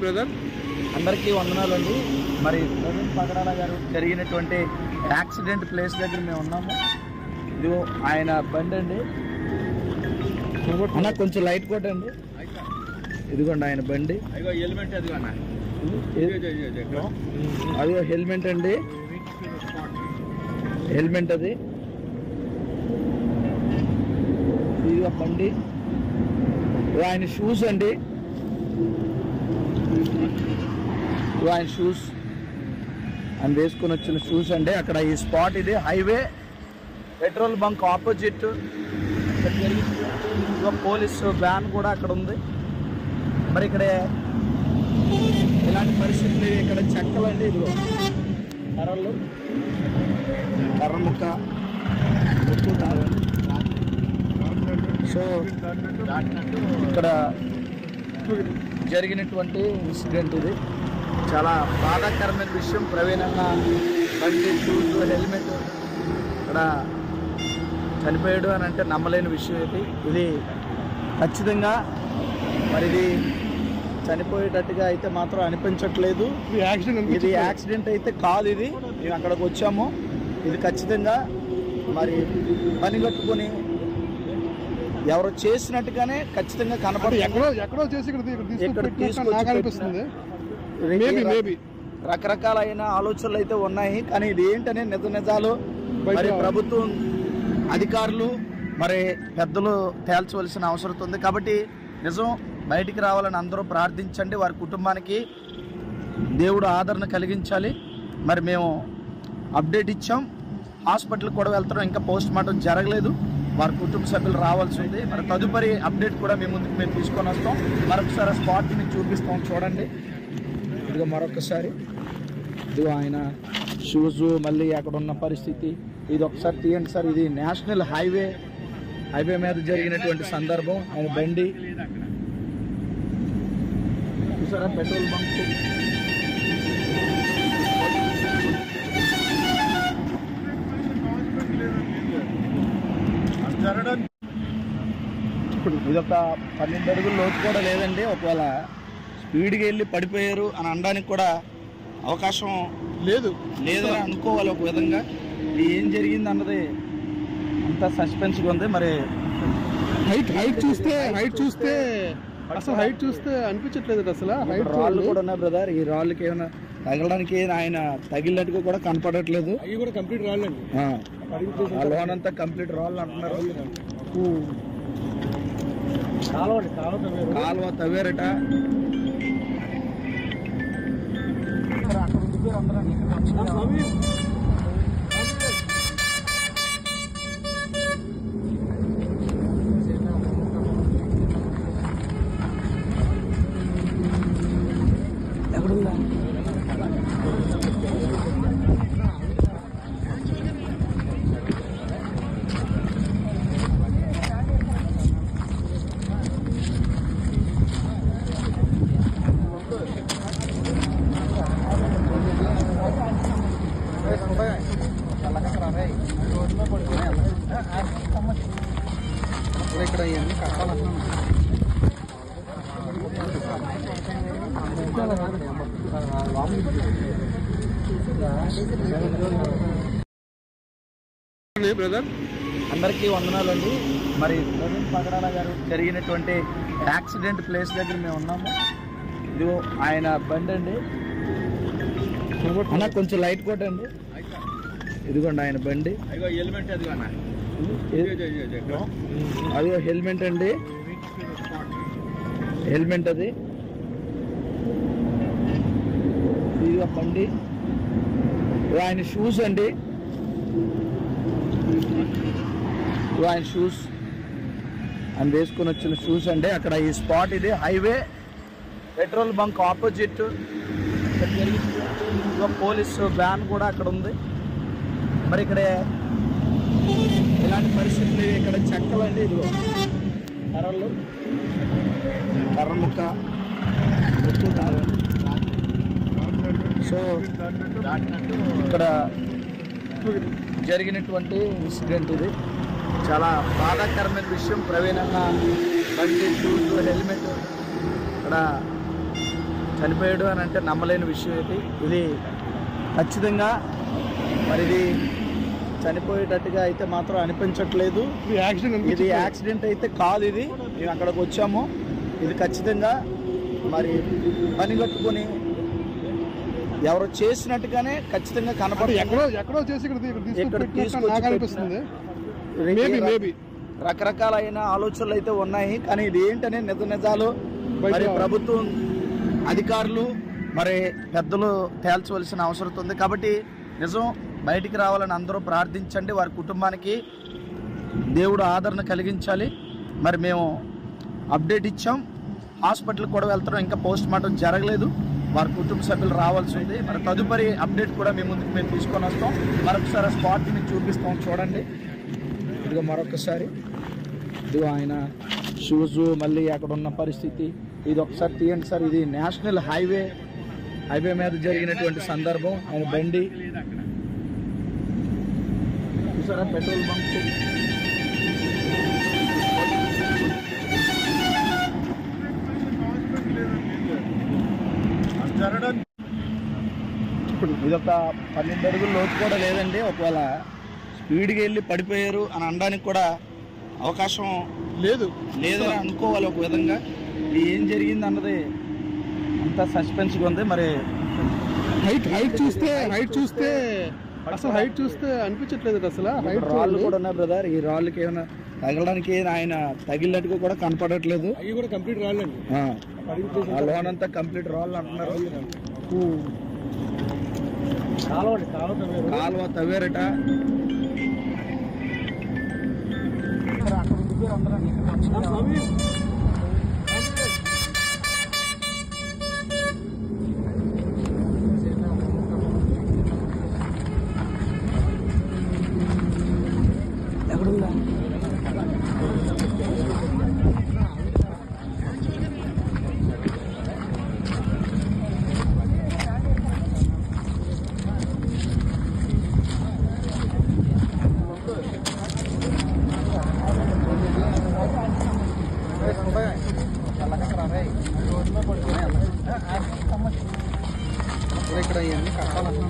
Brother అందరికీ వందనాలండి. మరి ప్రవీణ్ పగడాల గారు జరిగినటువంటి యాక్సిడెంట్ ప్లేస్ దగ్గర మేము ఉన్నాము. ఇదిగో ఆయన బండి అండి అన్న, కొంచెం లైట్ కొట్టండి. ఇదిగోండి ఆయన బండి, అదిగో హెల్మెట్ అండి, హెల్మెట్ అది. ఇదిగో బండి, ఆయన షూస్ అండి, ఆయన షూస్ ఆయన వేసుకొని వచ్చిన షూస్ అండి. అక్కడ ఈ స్పాట్ ఇది highway petrol bunk opposite. Police van కూడా అక్కడ ఉంది. మరి ఇక్కడ ఇలాంటి పరిస్థితులు, ఇక్కడ చెక్కలు అండి, ఇదిగో కర్రలు, కర్ర ముక్క. సో ఇక్కడ జరిగినటువంటి ఇన్సిడెంట్ ఇది చాలా బాధాకరమైన విషయం. ప్రవీణ్ అన్న బండి, షూస్, హెల్మెట్ ఇక్కడ చనిపోయాడు అని అంటే నమ్మలేని విషయం. ఇది ఖచ్చితంగా మరి ఇది చనిపోయేటట్టుగా అయితే మాత్రం అనిపించట్లేదు. ఇది యాక్సిడెంట్ అయితే కాదు. ఇది మేము అక్కడికి వచ్చాము. ఇది ఖచ్చితంగా మరి పని కట్టుకొని ఎవరో చేసినట్టుగానే ఖచ్చితంగా కనపడుతుంది. ఎక్కడో చేసి ఇక్కడ తీసుకొచ్చి రకరకాలైన ఆలోచనలు అయితే ఉన్నాయి. కానీ ఇది ఏంటనే నిజాలు మరి ప్రభుత్వం అధికారులు మరి పెద్దలు తేల్చవలసిన అవసరం ఉంది. కాబట్టి నిజం బయటికి రావాలని అందరూ ప్రార్థించండి. వారి కుటుంబానికి దేవుడు ఆదరణ కలిగించాలి. మరి మేము అప్డేట్ ఇచ్చాం, హాస్పిటల్కి కూడా వెళ్తున్నాం. ఇంకా పోస్ట్ మార్టం జరగలేదు. వారి కుటుంబ సభ్యులు రావాల్సి ఉంది. మరి తదుపరి అప్డేట్ కూడా మీ ముందుకు మేము తీసుకొని వస్తాం. మరొకసారి ఆ స్పాట్ మీకు చూపిస్తాం, చూడండి. ఇదిగో మరొకసారి ఇదిగో ఆయన షూస్, మళ్ళీ అక్కడ ఉన్న పరిస్థితి ఇది ఒకసారి తీయండి సార్. ఇది నేషనల్ హైవే మీద జరిగినటువంటి సందర్భం. ఆయన బండి చూసారా, పెట్రోల్ బంక్. ఇదొక 12 అడుగుల లోతు కూడా లేదండి. ఒకవేళ స్పీడ్గా వెళ్ళి పడిపోయారు అని అనడానికి కూడా అవకాశం లేదు అని అనుకోవాలి ఒక విధంగా. ఇది ఏం జరిగింది అన్నది అంతా సస్పెన్స్గా ఉంది. మరి హైట్ చూస్తే అసలు హైట్ చూస్తే అనిపించట్లేదు. అసలు రాళ్ళు కూడా ఉన్నాయి బ్రదర్. ఈ రాళ్ళకి ఏమైనా తగలడానికి ఆయన తగిలినట్టుగా కూడా కనపడట్లేదు. అవి కూడా కంప్లీట్ రాళ్ళండి. ఆ లోన్ అంతా కంప్లీట్ రాళ్ళు అంటున్నారు. కాలువ తవ్వారట. ఎక్కడుందా ఇక్కడ ఇవన్నీ కట్టాలన్నా బ్రదర్ అందరికీ వందనాలండి. మరి ప్రవీణ్ పగడాల గారు జరిగినటువంటి యాక్సిడెంట్ ప్లేస్ దగ్గర మేము ఉన్నాము. ఇదిగో ఆయన బండి అండి అన్న, కొంచెం లైట్ కొట్టండి. ఇదిగోండి ఆయన బండి, అదిగో హెల్మెట్ అండి, హెల్మెట్ అది. ఇదిగో బండి, ఆయన షూస్ అండి, ఆయన షూస్ ఆయన వేసుకొని వచ్చిన షూస్ అండి. అక్కడ ఈ స్పాట్ ఇది highway petrol bunk opposite. Police van కూడా అక్కడ ఉంది. మరి ఇక్కడ ఇలాంటి పరిస్థితులు, ఇక్కడ చెక్కలు అండి, ఇదిగో కర్రలు, కర్ర ముక్క. సో ఇక్కడ జరిగినటువంటి ఇన్సిడెంట్ ఇది చాలా బాధాకరమైన విషయం. ప్రవీణ్ అన్న బండి, షూస్, హెల్మెట్ ఇక్కడ చనిపోయాడు అని అంటే నమ్మలేని విషయం ఇది ఖచ్చితంగా మరి ఇది చనిపోయేటట్టుగా అయితే మాత్రం అనిపించట్లేదు. ఇది యాక్సిడెంట్ అయితే కాదు. ఇది మేము అక్కడికి వచ్చాము. ఇది ఖచ్చితంగా మరి పని కట్టుకొని ఎవరో చేసినట్టుగానే ఖచ్చితంగా కనపడుతుంది. ఎక్కడో చేసి రకరకాలైన ఆలోచనలు అయితే ఉన్నాయి, కానీ ఇది ఏంటనే నిజాలు మరి ప్రభుత్వం అధికారులు మరి పెద్దలు తేల్చవలసిన అవసరం ఉంది. కాబట్టి నిజం బయటికి రావాలని అందరూ ప్రార్థించండి. వారి కుటుంబానికి దేవుడు ఆదరణ కలిగించాలి. మరి మేము అప్డేట్ ఇచ్చాం, హాస్పిటల్కి కూడా వెళ్తున్నాం. ఇంకా పోస్ట్ మార్టం జరగలేదు. వారి కుటుంబ సభ్యులు రావాల్సి ఉంది. మరి తదుపరి అప్డేట్ కూడా మీ ముందుకు మేము తీసుకొని వస్తాం. మరొకసారి స్పాట్ మీకు చూపిస్తాం, చూడండి. ఇదిగో మరొకసారి ఇదిగో ఆయన షూస్, మళ్ళీ అక్కడ ఉన్న పరిస్థితి ఇది ఒకసారి తీయండి సార్. ఇది నేషనల్ హైవే మీద జరిగినటువంటి సందర్భం. ఆయన బండి చూసారా, పెట్రోల్ బంక్ ఇదొక 12 అడుగుల లోతు కూడా లేదండి. ఒకవేళ స్పీడ్గా వెళ్ళి పడిపోయారు అని అనడానికి కూడా అవకాశం లేదని అనుకోవాలి ఒక విధంగా. ఇది ఏం జరిగింది అన్నది అంతా సస్పెన్స్గా ఉంది. మరి హైట్ చూస్తే అసలు హైట్ చూస్తే అనిపించట్లేదు అసలు. రాళ్ళు కూడా ఉన్నాయి బ్రదర్. ఈ రాళ్ళకి ఏమైనా తగలడానికి ఆయన తగిలినట్టుగా కూడా కనపడట్లేదు. అవి కూడా కంప్లీట్ రాళ్ళండి. ఆ లోన్ అంతా కంప్లీట్ రాళ్ళు అంటున్నారు. కాలువ తవ్వారట. ఎక్కడుందా ఇక్కడ ఇవన్నీ కట్టాలన్నా